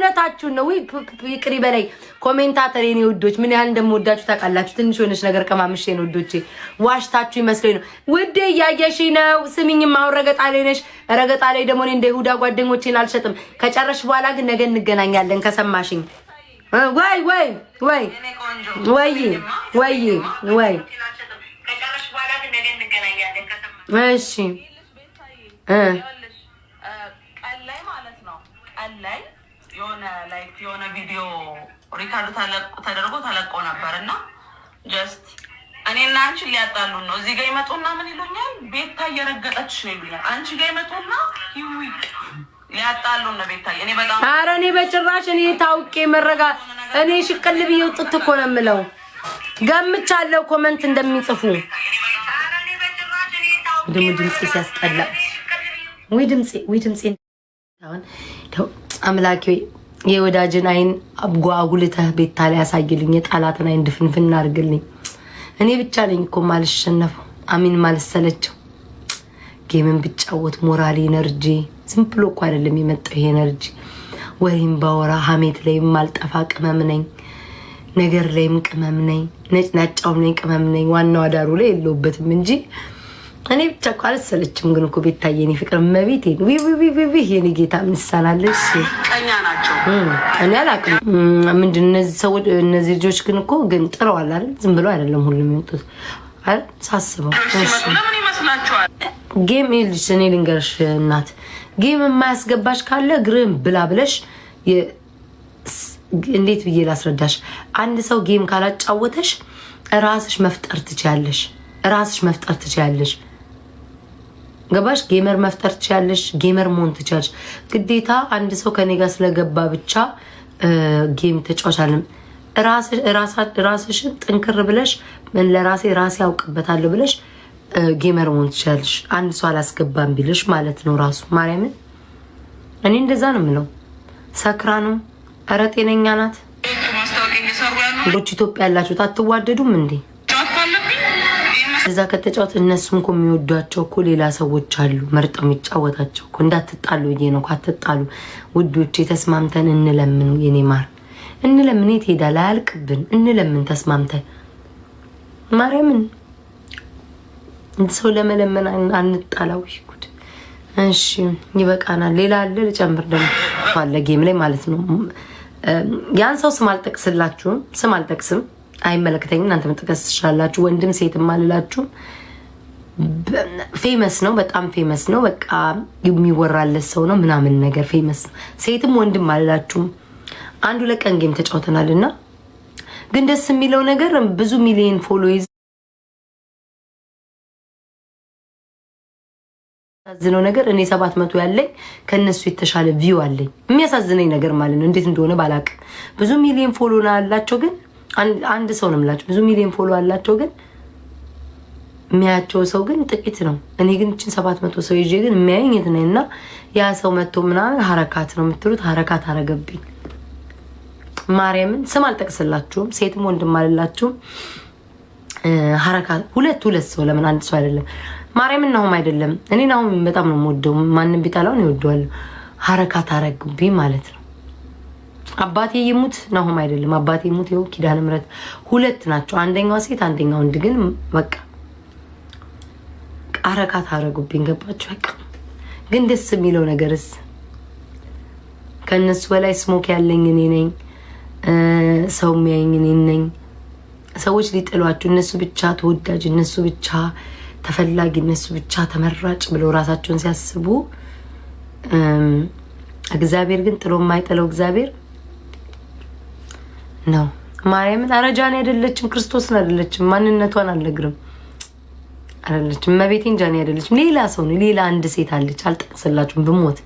እውነታችሁን ነው። ይቅሪ በላይ ኮሜንታተር የኔ ውዶች ምን ያህል እንደምወዳችሁ ታውቃላችሁ። ትንሽ ሆነሽ ነገር ቀማምሽ የኔ ውዶቼ ዋሽታችሁ ይመስለኝ ነው ውዴ። እያየሽ ነው ስሚኝም። አሁን ረገጣ ላይ ነሽ። ረገጣ ላይ ደግሞ እኔ እንደ ይሁዳ ጓደኞቼን አልሸጥም። ከጨረሽ በኋላ ግን ነገ እንገናኛለን ከሰማሽኝ። ወይ ወይ ወይ ወይ ወይ ወይ ከጨረሽ በኋላ ግን ነገ እንገናኛለን ከሰማሽኝ። እሺ የሆነ ቪዲዮ ሪካርድ ተደርጎ ተለቆ ነበር እና ጀስት እኔና አንቺ ሊያጣሉን ነው። እዚህ ጋር ይመጡና ምን ይሉኛል? ቤታ እየረገጠች ነው ይሉኛል። አንቺ ጋር ይመጡና ሂዊ ሊያጣሉን ነው ቤታ። እኔ በጣም ኧረ እኔ በጭራሽ እኔ ታውቄ መረጋ እኔ ሽቅል ብዬ ውጥት እኮ ነው የምለው። ገምቻለሁ ኮመንት እንደሚጽፉ። ደግሞ ድምጼ ሲያስጠላ ወይ ድምጼ አሁን አምላኬ የወዳጅን አይን አጓጉልተህ ቤታ ላይ ያሳይልኝ። የጣላትን አይን ድፍንፍን አድርግልኝ። እኔ ብቻ ነኝ እኮ ማልሸነፈው አሚን ማልሰለቸው። ጌምን ብጫወት ሞራል ኢነርጂ ዝም ብሎ እኮ አይደለም የመጣው ይሄ ኤነርጂ። ወሬም ባወራ ሀሜት ላይም ማልጠፋ ቅመም ነኝ። ነገር ላይም ቅመም ነኝ። ነጭናጫውም ነኝ ቅመም ነኝ። ዋናው አዳሩ ላይ የለውበትም እንጂ እኔ ብቻ እኮ አልሰለችም። ግን እኮ ቤታዬ የኔ ፍቅር መቤቴን ዊ የኔ ጌታ ምሳናለሽ ቀኛ ናቸው። እኔ አላውቅም ምንድን እነዚህ ሰዎች እነዚህ ልጆች ግን እኮ ግን ጥረዋል አይደል? ዝም ብሎ አይደለም ሁሉም የሚወጡት አይደል? ሳስበው ለምን ይመስላችኋል? ጌም ይልሽ እኔ ልንገርሽ እናት ጌም የማያስገባሽ ካለ ግርም ብላ ብለሽ እንዴት ብዬ ላስረዳሽ? አንድ ሰው ጌም ካላጫወተሽ ራስሽ መፍጠር ትችያለሽ። ገባሽ? ጌመር መፍጠር ትችያለሽ። ጌመር መሆን ትችያለሽ። ግዴታ አንድ ሰው ከኔ ጋር ስለገባ ብቻ ጌም ተጫዋቻለም። ራስሽን ጥንክር ብለሽ ለራሴ ያውቅበታለሁ ብለሽ ጌመር መሆን ትችያለሽ። አንድ ሰው አላስገባም ቢልሽ ማለት ነው ራሱ ማርያምን። እኔ እንደዛ ነው የምለው። ሰክራ ነው። ኧረ ጤነኛ ናት። ልጆች ኢትዮጵያ ያላችሁት አትዋደዱም እንዴ? እዛ ከተጫወት እነሱም እኮ የሚወዷቸው እኮ ሌላ ሰዎች አሉ መርጠው የሚጫወታቸው እኮ። እንዳትጣሉ ብዬ ነው። ካትጣሉ ውዶቼ ተስማምተን እንለምን። የኔ ማር እንለምን። የት ሄዳል? አያልቅብን። እንለምን ተስማምተን ማርያምን። ሰው ለመለመን አንጣላው። ጉድ። እሺ ይበቃናል። ሌላ አለ ልጨምር ደግሞ አለ ጌም ላይ ማለት ነው። ያን ሰው ስም አልጠቅስላችሁም። ስም አልጠቅስም። አይመለከተኝም። እናንተ መጥቀስ ትችላላችሁ። ወንድም ሴትም አልላችሁ። ፌመስ ነው፣ በጣም ፌመስ ነው። በቃ የሚወራለት ሰው ነው ምናምን ነገር ፌመስ ነው። ሴትም ወንድም አልላችሁም። አንዱ ለቀን ጌም ተጫውተናልና ግን ደስ የሚለው ነገር ብዙ ሚሊዮን ፎሎዊዝ ያሳዝነው ነገር እኔ 700 ያለኝ ከነሱ የተሻለ ቪው አለኝ። የሚያሳዝነኝ ነገር ማለት ነው እንዴት እንደሆነ ባላቅም ብዙ ሚሊዮን ፎሎ አላቸው ግን አንድ ሰው ነው የምላቸው። ብዙ ሚሊዮን ፎሎ አላቸው ግን የሚያያቸው ሰው ግን ጥቂት ነው። እኔ ግን እቺን 700 ሰው ይዤ ግን የሚያየኝ የት ነኝና ያ ሰው መጥቶ ምናምን ሐረካት ነው የምትሉት። ሐረካት አረገብኝ ማርያምን። ስም አልጠቅስላችሁም። ሴትም ወንድም አልላችሁም። ሐረካት ሁለት ሰው ለምን አንድ ሰው አይደለም? ማርያምን ናሁም አይደለም። እኔ ናሁም በጣም ነው የምወደው። ማንንም ቢጣላው ነው ይወደዋል። ሐረካት አረግብኝ ማለት ነው። አባቴ ይሙት ናሁም አይደለም። አባቴ ይሙት ይኸው ኪዳነ ምሕረት ሁለት ናቸው። አንደኛዋ ሴት አንደኛው ወንድ። ግን በቃ ሐረካት አረጉብኝ። ገባችሁ? በቃ ግን ደስ የሚለው ነገርስ ከነሱ በላይ ስሞክ ያለኝ እኔ ነኝ። ሰው የሚያየኝ እኔ ነኝ። ሰዎች ሊጥሏችሁ እነሱ ብቻ ተወዳጅ፣ እነሱ ብቻ ተፈላጊ፣ እነሱ ብቻ ተመራጭ ብለው ራሳቸውን ሲያስቡ እግዚአብሔር ግን ጥሎ የማይጥለው እግዚአብሔር ነው። ማርያምን አረጃን አይደለችም፣ ክርስቶስን አይደለችም፣ ማንነቷን አልነግርም አይደለችም፣ መቤቴን ጃኒ አይደለችም። ሌላ ሰው ነው። ሌላ አንድ ሴት አለች። አልጠቅስላችሁም ብሞት።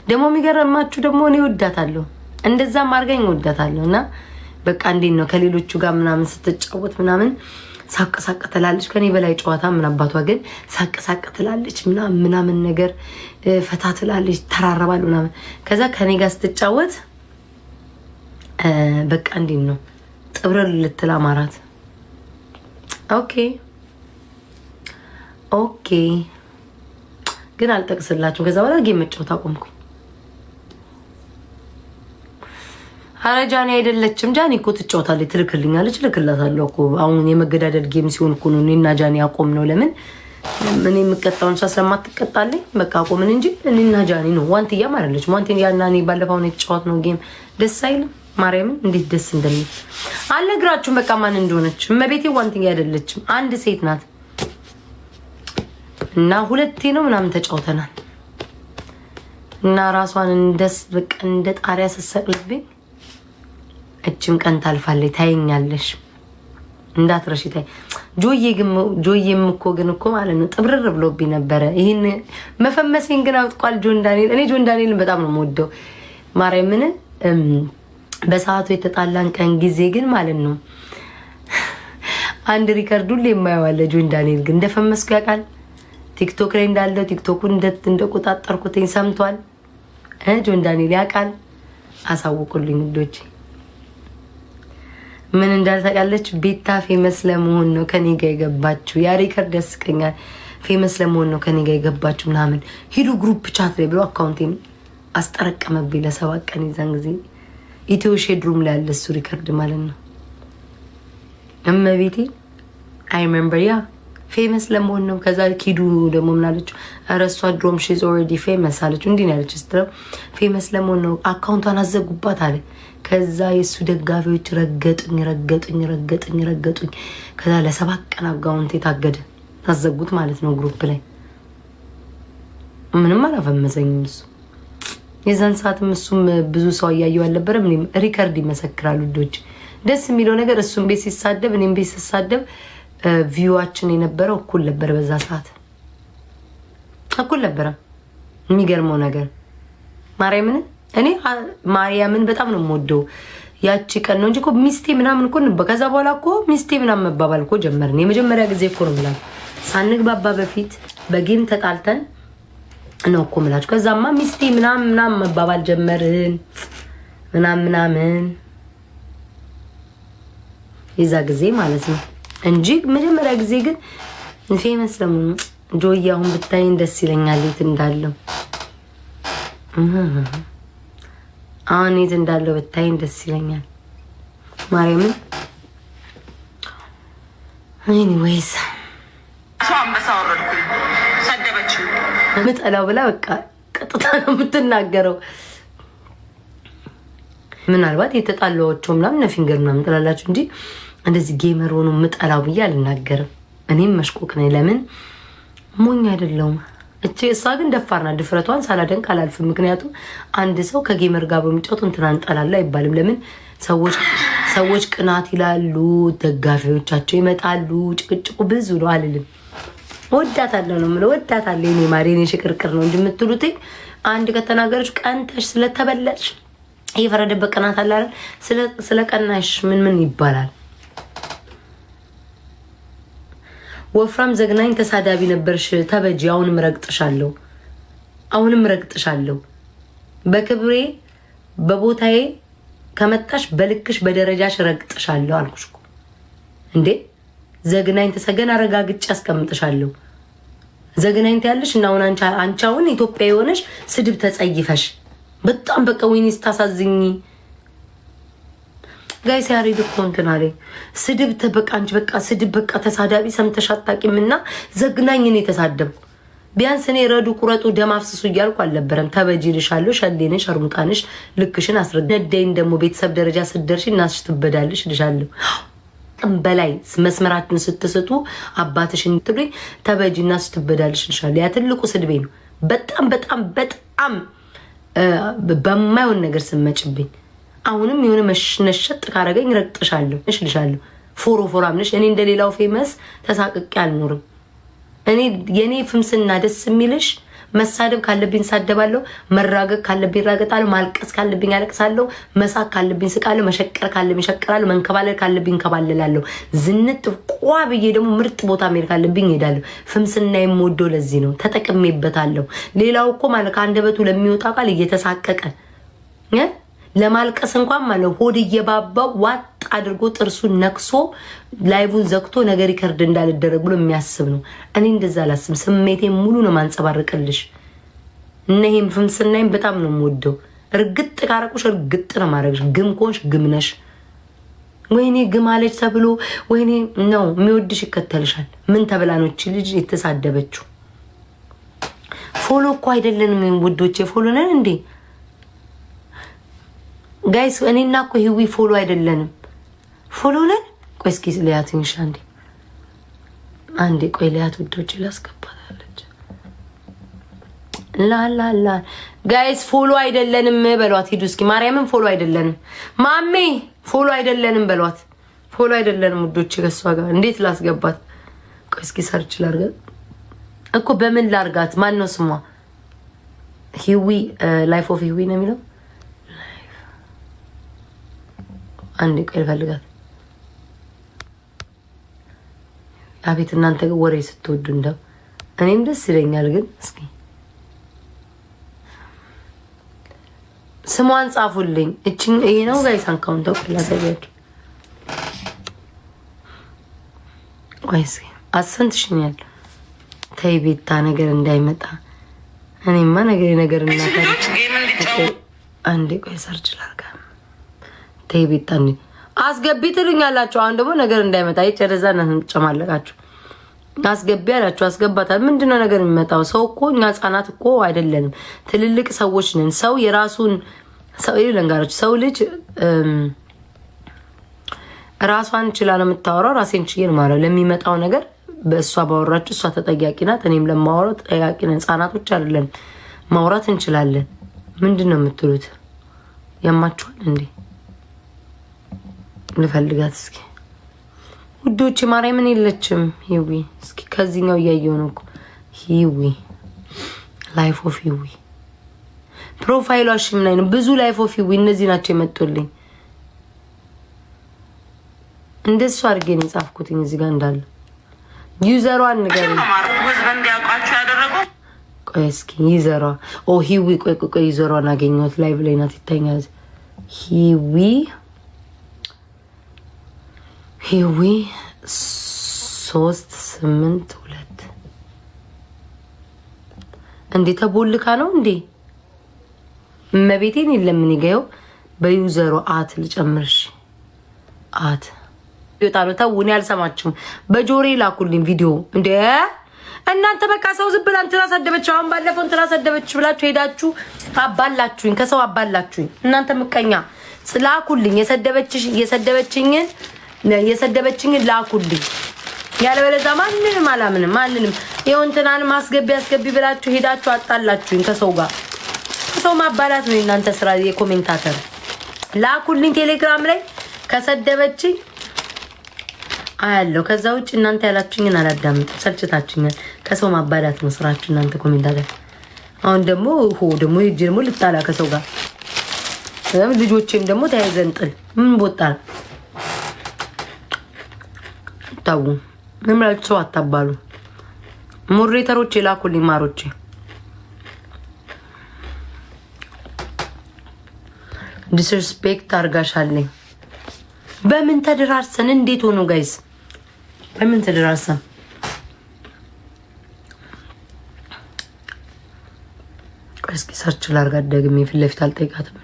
ደግሞ የሚገርማችሁ ደግሞ እኔ ወዳታለሁ፣ እንደዛም አድርገኝ ወዳታለሁ። እና በቃ እንዴት ነው ከሌሎቹ ጋር ምናምን ስትጫወት ምናምን ሳቅ ትላለች። ከኔ በላይ ጨዋታ ምን አባቷ ግን ሳቅ ትላለች ምናምን ነገር ፈታ ትላለች፣ ተራረባል ምናምን። ከዛ ከኔ ጋር ስትጫወት በቃ እንዴት ነው ጥብረር ልትል አማራት። ኦኬ ግን አልጠቅስላችሁም። ከዛ በኋላ ጌም መጫወት አቆምኩ። ኧረ ጃኒ አይደለችም። ጃኒ እኮ ትጫወታለች፣ ትልክልኛለች፣ ልክላታለሁ እኮ። አሁን የመገዳደል ጌም ሲሆን እኮ ነው እኔና ጃኒ አቆም ነው። ለምን እኔ የምቀጣውን ሳ ስለማትቀጣለኝ በቃ አቆምን እንጂ እኔና ጃኒ ነው። ዋንትያ አይደለችም። ዋንትያና እኔ ባለፈው ነው የተጫወት ነው ጌም። ደስ አይልም? ማርያምን እንዴት ደስ እንደሚል አልነግራችሁም። በቃ ማን እንደሆነች እመቤቴ። ዋንትያ አይደለችም፣ አንድ ሴት ናት። እና ሁለቴ ነው ምናምን ተጫውተናል። እና ራሷን እንደስ በቃ እንደ ጣሪያ ስትሰቅልብኝ እችም ቀን ታልፋለች፣ ታይኛለሽ እንዳትረሺ ታይ። ጆዬም እኮ ማለት ነው ጥብርር ብሎብኝ ነበረ። ይሄን መፈመሴን ግን አውጥቋል ጆን ዳንኤል። እኔ ጆን ዳንኤልን በጣም ነው የምወደው ማርያምን። በሰዓቱ የተጣላን ቀን ጊዜ ግን ማለት ነው አንድ ሪከርድ ሁሌ የማየዋለ ጆን ዳንኤል ግን እንደፈመስኩ ያውቃል። ቲክቶክ ላይ እንዳለ ቲክቶኩን እንደቆጣጠርኩትኝ ሰምቷል። ጆን ዳንኤል ያውቃል። አሳውቁልኝ ውዶቼ ምን እንዳልታውቃለች። ቤታ ፌመስ ለመሆን ነው ከኔ ጋር የገባችሁ። ያ ሪከርድ ያስቀኛል። ፌመስ ለመሆን ነው ከኔ ጋር የገባችሁ ምናምን ሂዱ ግሩፕ ቻት ላይ ብሎ አካውንቴን አስጠረቀመብኝ ለ7 ቀን። የዛን ጊዜ ኢትዮ ሼድሩም ላይ ያለ እሱ ሪከርድ ማለት ነው። እመቤቴ አይ ሪሜምበር ያ ፌመስ ለመሆን ነው። ከዛ ኪዱ ደግሞ ምን አለችው? ኧረ እሷ ድሮም ሺዝ ኦልሬዲ ፌመስ አለችው። እንዲህ ነው ያለችው ስትለው ፌመስ ለመሆን ነው አካውንቷን አዘጉባት አለ። ከዛ የእሱ ደጋፊዎች ረገጡኝ። ከዛ ለ7 ቀን አካውንት የታገደ አዘጉት ማለት ነው። ግሩፕ ላይ ምንም አላፈመሰኝም እሱ። የዛን ሰዓትም እሱም ብዙ ሰው እያየው አልነበረም። ሪከርድ ይመሰክራሉ ልጆች። ደስ የሚለው ነገር እሱም ቤት ሲሳደብ እኔም ቤት ሲሳደብ ቪዋችን የነበረው እኩል ነበር። በዛ ሰዓት እኩል ነበረ። የሚገርመው ነገር ማርያምን በጣም ነው የምወደው። ያቺ ቀን ነው እንጂ እኮ ሚስቴ ምናምን እኮ ነበር። ከዛ በኋላ እኮ ሚስቴ ምናምን መባባል እኮ ጀመርን። የመጀመሪያ ጊዜ እኮ ነው የምላችሁ። ሳንግባባ በፊት በጌም ተጣልተን ነው እኮ የምላችሁ። ከዛማ ሚስቴ ምናምን መባባል ጀመርን ምናምን የዛ ጊዜ ማለት ነው እንጂ መጀመሪያ ጊዜ ግን ፌመስ ለምን ጆዬ አሁን ብታይኝ ደስ ይለኛል። የት እንዳለው አሁን የት እንዳለው ብታይኝ ደስ ይለኛል ማርያምን። ኤኒዌይስ ሰው አንበሳ ወረድኩኝ ሰደበችኝ ምጠላው ብላ በቃ ቀጥታ ነው የምትናገረው። ምናልባት የተጣላቸው ምናምን ፊንገር ምናምን ጥላላችሁ እንጂ እንደዚህ ጌመር ሆኖ ምጠላው ብዬ አልናገርም። እኔም መሽኮክ ነኝ። ለምን ሞኝ አይደለሁም። እሷ ግን ደፋርና ድፍረቷን ሳላደንቅ አላልፍም። ምክንያቱም አንድ ሰው ከጌመር ጋር በሚጫወቱ እንትና እንጠላላ አይባልም። ለምን ሰዎች ቅናት ይላሉ፣ ደጋፊዎቻቸው ይመጣሉ፣ ጭቅጭቁ ብዙ ነው አልልም። ወዳታለሁ ነው የምለው። ወዳታለሁ የኔ ማር የኔ ሽቅርቅር ነው እንጂ የምትሉት አንድ ከተናገረች ቀንተሽ ስለተበለጥሽ የፈረደበት ቅናት አለ አይደል? ስለቀናሽ ምን ይባላል? ወፍራም ዘግናኝ ተሳዳቢ ነበርሽ ተበጂ። አሁንም ረግጥሻለሁ። በክብሬ በቦታዬ ከመጣሽ በልክሽ በደረጃሽ ረግጥሻለሁ አልኩሽ እኮ እንዴ። ዘግናኝ ተሰገን አረጋግጬ አስቀምጥሻለሁ። ዘግናኝ ታያለሽ እና አሁን አንቺ አሁን ኢትዮጵያ የሆነሽ ስድብ ተጸይፈሽ በጣም በቃ ወይኔ ስታሳዝኝ ጋይስ ያሬድ እኮ እንትን አለኝ። ስድብ ተበቃ አንቺ በቃ ስድብ በቃ ተሳዳቢ ሰምተሽ አታውቂምና ዘግናኝ ነው የተሳደብኩ። ቢያንስ እኔ ረዱ ቁረጡ ደም አፍስሱ እያልኩ አልነበረም። ተበጂልሻለሁ፣ ሸሌነሽ፣ አርሙጣነሽ፣ ልክሽን አስረዳኝ። ደግሞ ቤተሰብ ደረጃ ስትደርሺ እናትሽ ትበዳልሽ ልሻለሁ። በላይ መስመራችሁን ስትስቱ አባትሽን ትሉኝ ተበጂ እናትሽ ትበዳልሽ ልሻለሁ። ያ ትልቁ ስድቤ ነው። በጣም በማይሆን ነገር ስመጭብኝ አሁንም የሆነ መሽነሸጥ ካረገኝ ረግጥሻለሁ እልሻለሁ። ፎራም ነሽ። እኔ እንደሌላው ፌመስ ተሳቅቄ አልኖርም። እኔ የኔ ፍምስና ደስ የሚልሽ መሳደብ ካለብኝ ሳደባለሁ፣ መራገጥ ካለብኝ ራገጣለሁ፣ ማልቀስ ካለብኝ አለቅሳለሁ፣ መሳቅ ካለብኝ ስቃለሁ፣ መሸቀር ካለብኝ ሸቀራለሁ፣ መንከባለል ካለብኝ ከባለላለሁ። ዝንጥ ቋ ብዬ ደግሞ ምርጥ ቦታ መሄድ ካለብኝ ሄዳለሁ። ፍምስና የምወደው ለዚህ ነው፣ ተጠቅሜበታለሁ። ሌላው እኮ ማለት ከአንደበቱ ለሚወጣ ቃል እየተሳቀቀ ለማልቀስ እንኳን ማለት ሆድ እየባባው ዋጥ አድርጎ ጥርሱን ነክሶ ላይቡን ዘግቶ ነገር ይከርድ እንዳልደረግ ብሎ የሚያስብ ነው። እኔ እንደዛ አላስብም። ስሜቴ ሙሉ ነው ማንጸባረቅልሽ። እነሄም ፍምስናይም በጣም ነው የምወደው። እርግጥ ካረቁሽ እርግጥ ነው ማድረግሽ። ግም ኮንሽ ግም ነሽ። ወይኔ ግም አለች ተብሎ ወይኔ ነው የሚወድሽ ይከተልሻል። ምን ተብላ ነው እቺ ልጅ የተሳደበችው? ፎሎ እኮ አይደለንም ውዶቼ፣ ፎሎ ነን እንዴ ጋይስ? እኔና እኮ ህዊ ፎሎ አይደለንም፣ ፎሎ ነን። ቆይ እስኪ ሊያት እንሻ አንዴ ቆይ ሊያት ውዶቼ ላስገባታለች። ላላላ ጋይስ ፎሎ አይደለንም በሏት። ሂዱ እስኪ ማርያምን ፎሎ አይደለንም፣ ማሜ ፎሎ አይደለንም በሏት። ፎሎ አይደለንም ውዶቼ። ከሷ ጋር እንዴት ላስገባት? ቆይ እስኪ ሰርች ላርጋት እኮ በምን ላርጋት? ማን ነው ስሟ? ሂዊ ላይፍ ኦፍ ሂዊ ነው የሚለው። አንዴ ቆይ ልፈልጋት። አቤት እናንተ ወሬ ስትወዱ እንደው እኔም ደስ ይለኛል። ግን እስኪ ስሟን ጻፉልኝ። እቺን ይሄ ነው ጋይስ አካውንት ወቅላ ሰገድ ወይስ አሰንትሽኛል? ተይ ቤታ ነገር እንዳይመጣ። እኔማ ነገር እናታል። አንዴ ቆይ ሰርች ላርጋ። ተይ ቤታ አስገቢ ትሉኛላችሁ። አሁን ደግሞ ነገር እንዳይመጣ ይጨረዛ ነው ጨማለቃችሁ። አስገቢ ያላችሁ አስገባታል። ምንድነው ነገር የሚመጣው? ሰው እኮ እኛ ህጻናት እኮ አይደለንም፣ ትልልቅ ሰዎች ነን። ሰው የራሱን ሰው ይለንጋራችሁ። ሰው ልጅ ራሷን ችላ ነው የምታወራው። ራሴን ችዬ ነው ማለት ለሚመጣው ነገር በእሷ ባወራችሁ እሷ ተጠያቂ ናት። እኔም ለማወራው ተጠያቂ ነን። ህጻናቶች አይደለን፣ ማውራት እንችላለን። ምንድነው የምትሉት? ያማችኋል እንዴ? ልፈልጋት እስኪ ውዶች። ማርያምን የለችም ሂዊ። እስኪ ከዚህኛው እያየው ነው እኮ ሂዊ ላይፍ ኦፍ ሂዊ ፕሮፋይሏ እሺ ምን አይነት ብዙ ላይፍ ኦፍ ሂዊ እነዚህ ናቸው የመጡልኝ። እንደሱ አድርጌ ነው የጻፍኩትኝ እዚህ ጋር እንዳለ ዩዘሯን ነገር ቆይ እስኪ ዩዘሯ ሂዊ ቆይ ዩዘሯን አገኘሁት። ላይቭ ላይ ናት ይታኛል። ሂዊ 382 እንዴ ተቦልካ ነው እንዴ? መቤቴን የለም ምን ይገው በዩዘሩ አት ልጨምርሽ አት ይወጣሉ። ተውኔ አልሰማችሁም። በጆሬ ላኩልኝ ቪዲዮ እንዴ እናንተ በቃ ሰው ዝም ብላ እንትና ሰደበች፣ አሁን ባለፈው እንትና ሰደበች ብላችሁ ሄዳችሁ አባላችሁኝ፣ ከሰው አባላችሁኝ። እናንተ ምቀኛ ስላኩልኝ የሰደበችኝን ላኩልኝ። ያለበለዚያ ማንንም አላምንም። ማንንም ይኸው እንትናንም አስገቢ ብላችሁ ሄዳችሁ አጣላችሁኝ ከሰው ጋር። ሰው ማባላት ነው እናንተ ስራ። የኮሜንታተር ላኩልኝ ቴሌግራም ላይ ከሰደበችኝ አያለው። ከዛ ውጭ እናንተ ያላችሁኝን አላዳምጥም። ሰልችታችሁኛል። ከሰው ማባላት ነው ስራችሁ እናንተ ኮሜንታተር። አሁን ደግሞ ሂጅ ደግሞ ልጣላ ከሰው ጋር ልጆቼም ደግሞ ተያይዘንጥል ምን ቦጣ ታው ምን ማለት ሰው አታባሉ። ሞዴሬተሮች ላኩልኝ ማሮቼ። ዲስሪስፔክት አርጋሻለኝ። በምን ተደራርሰን እንዴት ሆኖ ጋይስ? በምን ተደራርሰን? እስኪ ሰርች ላርጋ ደግሜ ፊት ለፊት አልጠይቃትም።